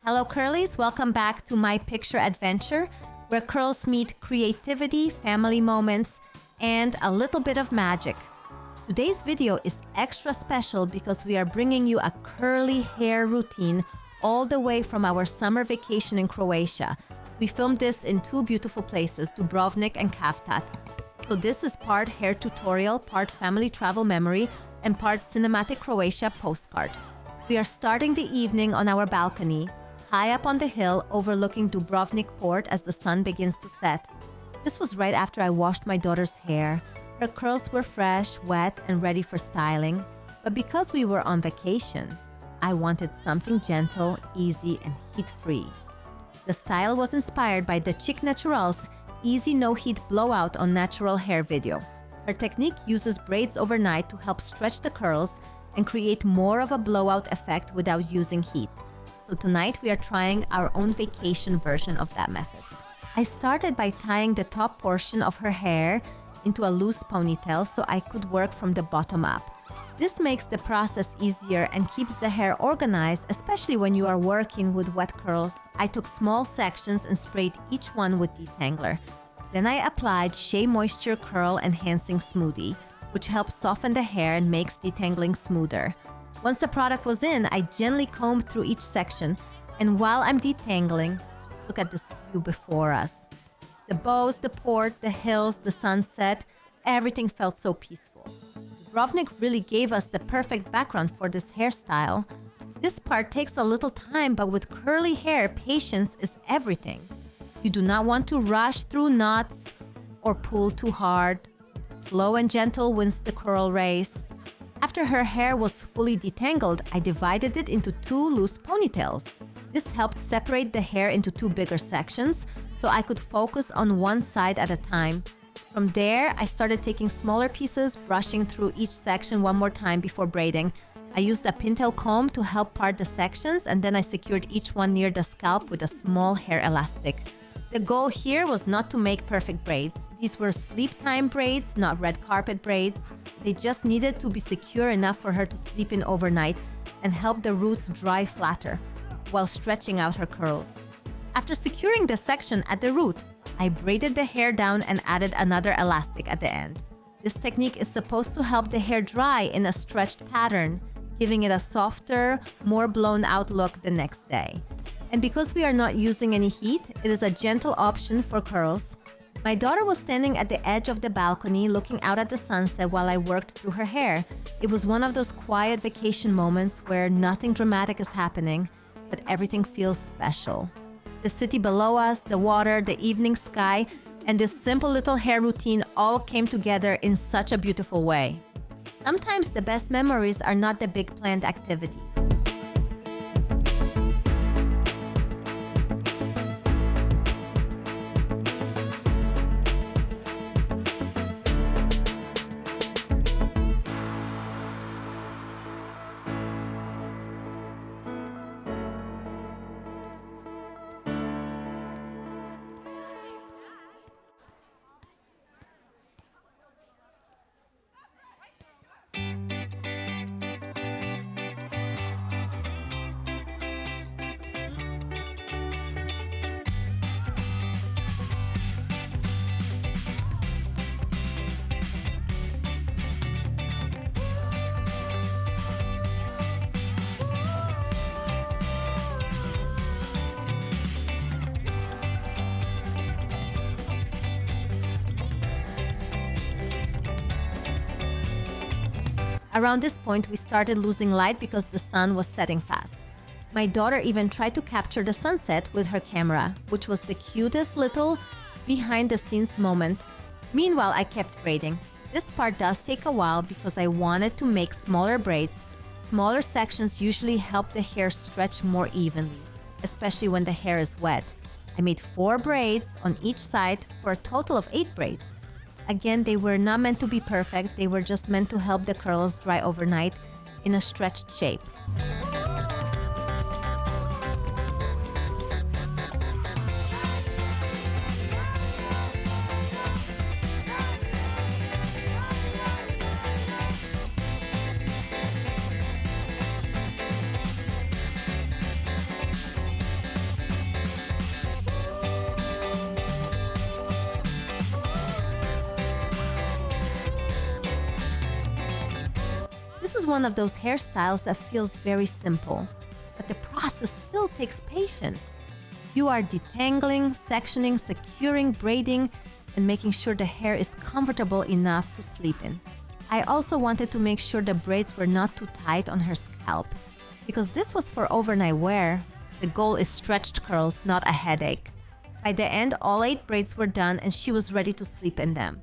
Hello curlies, welcome back to my picture adventure where curls meet creativity, family moments, and a little bit of magic. Today's video is extra special because we are bringing you a curly hair routine all the way from our summer vacation in Croatia. We filmed this in two beautiful places, Dubrovnik and Cavtat. So this is part hair tutorial, part family travel memory, and part cinematic Croatia postcard. We are starting the evening on our balcony, high up on the hill overlooking Dubrovnik Port as the sun begins to set. This was right after I washed my daughter's hair. Her curls were fresh, wet, and ready for styling. But because we were on vacation, I wanted something gentle, easy, and heat-free. The style was inspired by TheChicNatural's easy no-heat blowout on natural hair video. Her technique uses braids overnight to help stretch the curls and create more of a blowout effect without using heat. So tonight we are trying our own vacation version of that method. I started by tying the top portion of her hair into a loose ponytail so I could work from the bottom up. This makes the process easier and keeps the hair organized, especially when you are working with wet curls. I took small sections and sprayed each one with detangler. Then I applied Shea Moisture Curl Enhancing Smoothie, which helps soften the hair and makes detangling smoother. Once the product was in, I gently combed through each section, and while I'm detangling, just look at this view before us. The bows, the port, the hills, the sunset, everything felt so peaceful. Dubrovnik really gave us the perfect background for this hairstyle. This part takes a little time, but with curly hair, patience is everything. You do not want to rush through knots or pull too hard. Slow and gentle wins the curl race. After her hair was fully detangled, I divided it into two loose ponytails. This helped separate the hair into two bigger sections, so I could focus on one side at a time. From there, I started taking smaller pieces, brushing through each section one more time before braiding. I used a pintail comb to help part the sections, and then I secured each one near the scalp with a small hair elastic. The goal here was not to make perfect braids. These were sleep time braids, not red carpet braids. They just needed to be secure enough for her to sleep in overnight and help the roots dry flatter while stretching out her curls. After securing the section at the root, I braided the hair down and added another elastic at the end. This technique is supposed to help the hair dry in a stretched pattern, giving it a softer, more blown out look the next day. And because we are not using any heat, it is a gentle option for curls. My daughter was standing at the edge of the balcony looking out at the sunset while I worked through her hair. It was one of those quiet vacation moments where nothing dramatic is happening, but everything feels special. The city below us, the water, the evening sky, and this simple little hair routine all came together in such a beautiful way. Sometimes the best memories are not the big planned activities. Around this point, we started losing light because the sun was setting fast. My daughter even tried to capture the sunset with her camera, which was the cutest little behind-the-scenes moment. Meanwhile, I kept braiding. This part does take a while because I wanted to make smaller braids. Smaller sections usually help the hair stretch more evenly, especially when the hair is wet. I made 4 braids on each side for a total of 8 braids. Again, they were not meant to be perfect, they were just meant to help the curls dry overnight in a stretched shape. is one of those hairstyles that feels very simple, but the process still takes patience. You are detangling, sectioning, securing, braiding, and making sure the hair is comfortable enough to sleep in. I also wanted to make sure the braids were not too tight on her scalp. Because this was for overnight wear, the goal is stretched curls, not a headache. By the end, all 8 braids were done and she was ready to sleep in them.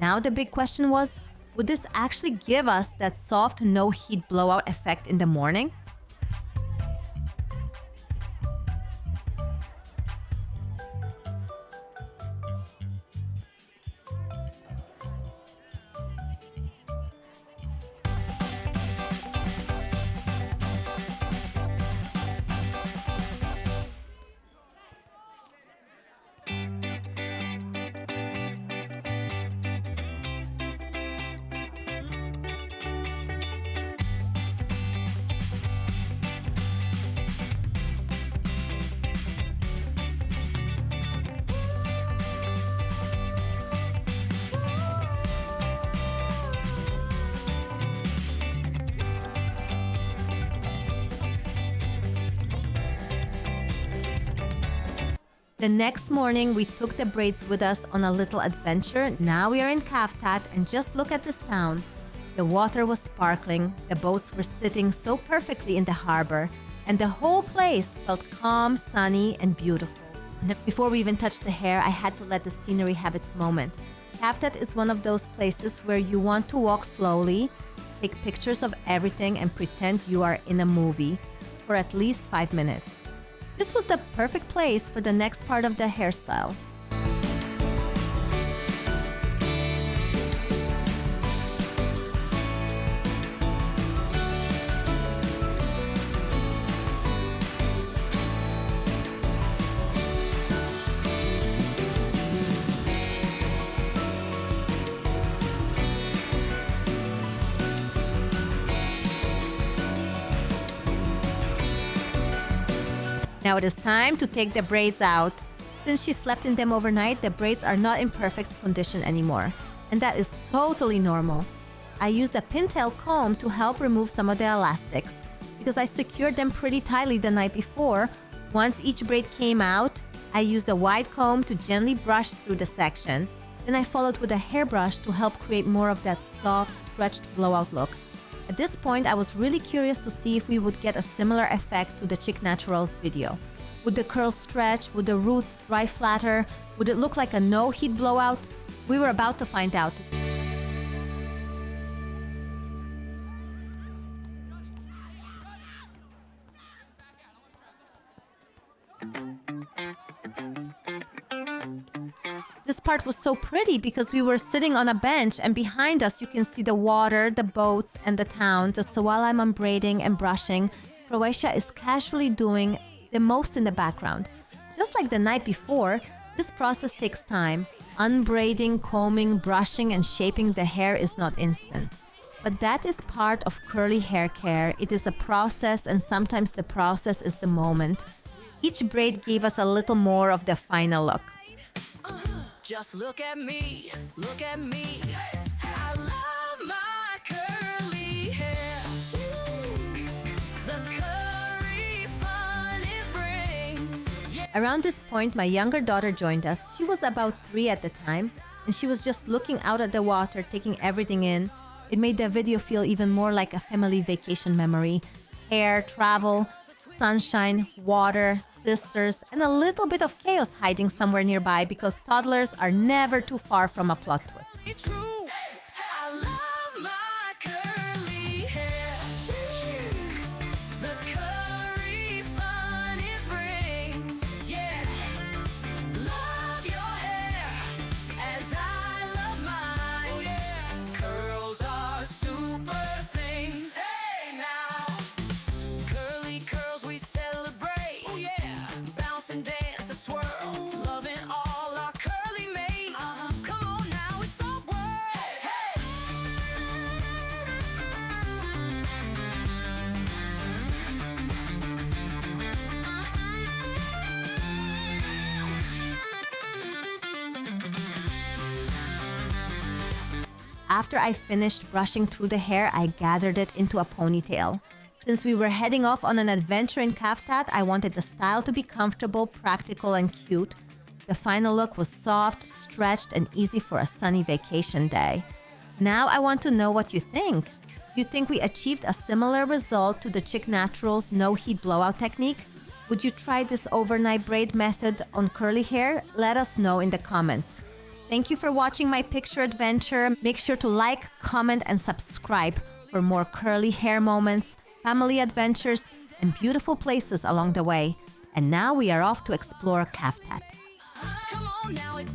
Now the big question was, would this actually give us that soft no-heat blowout effect in the morning? The next morning, we took the braids with us on a little adventure. Now we are in Cavtat, and just look at this town. The water was sparkling, the boats were sitting so perfectly in the harbor, and the whole place felt calm, sunny, and beautiful. Before we even touched the hair, I had to let the scenery have its moment. Cavtat is one of those places where you want to walk slowly, take pictures of everything, and pretend you are in a movie for at least 5 minutes. This was the perfect place for the next part of the hairstyle. Now it is time to take the braids out. Since she slept in them overnight, the braids are not in perfect condition anymore, and that is totally normal. I used a pintail comb to help remove some of the elastics. Because I secured them pretty tightly the night before, once each braid came out, I used a wide comb to gently brush through the section. Then I followed with a hairbrush to help create more of that soft, stretched blowout look. At this point, I was really curious to see if we would get a similar effect to TheChicNatural's video. Would the curls stretch? Would the roots dry flatter? Would it look like a no-heat blowout? We were about to find out. This part was so pretty because we were sitting on a bench and behind us you can see the water, the boats, and the town. So while I'm unbraiding and brushing, Croatia is casually doing the most in the background. Just like the night before, this process takes time. Unbraiding, combing, brushing, and shaping the hair is not instant. But that is part of curly hair care. It is a process, and sometimes the process is the moment. Each braid gave us a little more of the final look. Just look at me, look at me. I love my curly hair. The curry fun it brings. Yeah. Around this point, my younger daughter joined us. She was about 3 at the time, and she was just looking out at the water, taking everything in. It made the video feel even more like a family vacation memory. Hair, travel, sunshine, water, sisters, and a little bit of chaos hiding somewhere nearby because toddlers are never too far from a plot twist. It's true. I love my curly hair. The curry fun it brings. Yeah. Love your hair as I love mine. Oh yeah. Curls are super things. Hey now. Curly curls we celebrate. Oh yeah. Bounce and dance a swirl. Loving all our curly mates. Come on now, it's all world. after I finished brushing through the hair, I gathered it into a ponytail. Since we were heading off on an adventure in Cavtat, I wanted the style to be comfortable, practical, and cute. The final look was soft, stretched, and easy for a sunny vacation day. Now I want to know what you think. Do you think we achieved a similar result to TheChicNatural's No-Heat Blowout technique? Would you try this overnight braid method on curly hair? Let us know in the comments. Thank you for watching my picture adventure. Make sure to like, comment, and subscribe for more curly hair moments, family adventures, and beautiful places along the way. And now we are off to explore Cavtat. Come on now, it's